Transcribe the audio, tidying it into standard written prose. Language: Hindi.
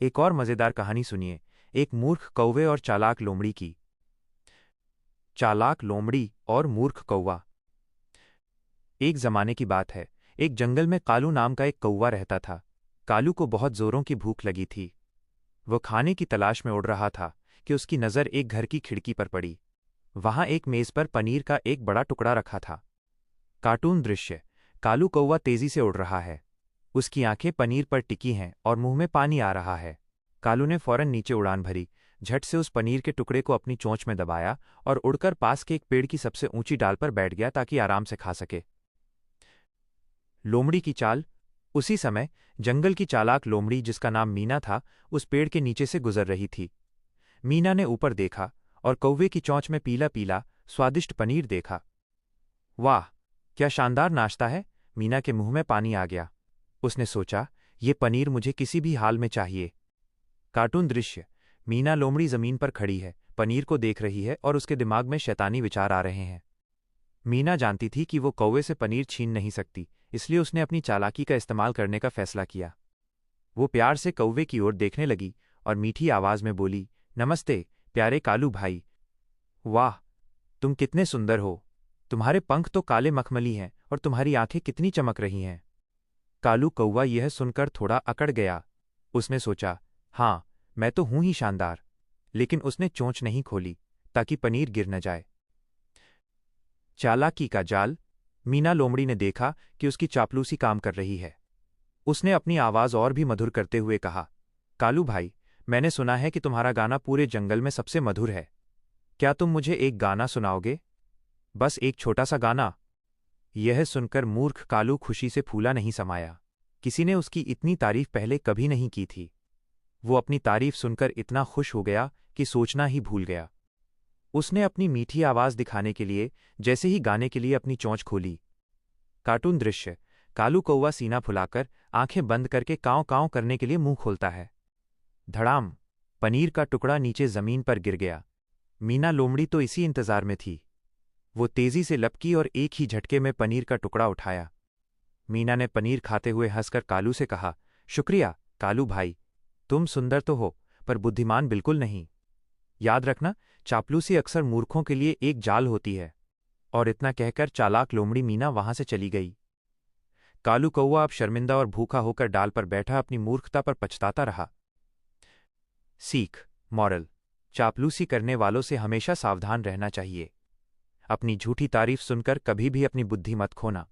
एक और मजेदार कहानी सुनिए, एक मूर्ख कौवे और चालाक लोमड़ी की। चालाक लोमड़ी और मूर्ख कौवा। एक जमाने की बात है, एक जंगल में कालू नाम का एक कौवा रहता था। कालू को बहुत जोरों की भूख लगी थी। वह खाने की तलाश में उड़ रहा था कि उसकी नज़र एक घर की खिड़की पर पड़ी। वहां एक मेज पर पनीर का एक बड़ा टुकड़ा रखा था। कार्टून दृश्य। कालू कौवा तेजी से उड़ रहा है। उसकी आंखें पनीर पर टिकी हैं और मुंह में पानी आ रहा है। कालू ने फौरन नीचे उड़ान भरी, झट से उस पनीर के टुकड़े को अपनी चोंच में दबाया और उड़कर पास के एक पेड़ की सबसे ऊंची डाल पर बैठ गया ताकि आराम से खा सके। लोमड़ी की चाल। उसी समय जंगल की चालाक लोमड़ी, जिसका नाम मीना था, उस पेड़ के नीचे से गुजर रही थी। मीना ने ऊपर देखा और कौवे की चोंच में पीला पीला स्वादिष्ट पनीर देखा। वाह, क्या शानदार नाश्ता है! मीना के मुंह में पानी आ गया। उसने सोचा, ये पनीर मुझे किसी भी हाल में चाहिए। कार्टून दृश्य। मीना लोमड़ी जमीन पर खड़ी है, पनीर को देख रही है और उसके दिमाग में शैतानी विचार आ रहे हैं। मीना जानती थी कि वो कौवे से पनीर छीन नहीं सकती, इसलिए उसने अपनी चालाकी का इस्तेमाल करने का फैसला किया। वो प्यार से कौवे की ओर देखने लगी और मीठी आवाज में बोली, नमस्ते प्यारे कालू भाई। वाह, तुम कितने सुंदर हो! तुम्हारे पंख तो काले मखमली हैं और तुम्हारी आंखें कितनी चमक रही हैं। कालू कौवा यह सुनकर थोड़ा अकड़ गया। उसने सोचा, हाँ, मैं तो हूं ही शानदार। लेकिन उसने चोंच नहीं खोली ताकि पनीर गिर न जाए। चालाकी का जाल। मीना लोमड़ी ने देखा कि उसकी चापलूसी काम कर रही है। उसने अपनी आवाज और भी मधुर करते हुए कहा, कालू भाई, मैंने सुना है कि तुम्हारा गाना पूरे जंगल में सबसे मधुर है। क्या तुम मुझे एक गाना सुनाओगे? बस एक छोटा सा गाना। यह सुनकर मूर्ख कालू खुशी से फूला नहीं समाया। किसी ने उसकी इतनी तारीफ पहले कभी नहीं की थी। वो अपनी तारीफ सुनकर इतना खुश हो गया कि सोचना ही भूल गया। उसने अपनी मीठी आवाज दिखाने के लिए जैसे ही गाने के लिए अपनी चोंच खोली। कार्टून दृश्य। कालू कौवा सीना फुलाकर आंखें बंद करके कांव कांव करने के लिए मुंह खोलता है। धड़ाम! पनीर का टुकड़ा नीचे जमीन पर गिर गया। मीना लोमड़ी तो इसी इंतजार में थी। वो तेजी से लपकी और एक ही झटके में पनीर का टुकड़ा उठाया। मीना ने पनीर खाते हुए हंसकर कालू से कहा, शुक्रिया कालू भाई, तुम सुंदर तो हो पर बुद्धिमान बिल्कुल नहीं। याद रखना, चापलूसी अक्सर मूर्खों के लिए एक जाल होती है। और इतना कहकर चालाक लोमड़ी मीना वहां से चली गई। कालू कौवा अब शर्मिंदा और भूखा होकर डाल पर बैठा अपनी मूर्खता पर पछताता रहा। सीख, मॉरल। चापलूसी करने वालों से हमेशा सावधान रहना चाहिए। अपनी झूठी तारीफ सुनकर कभी भी अपनी बुद्धि मत खोना।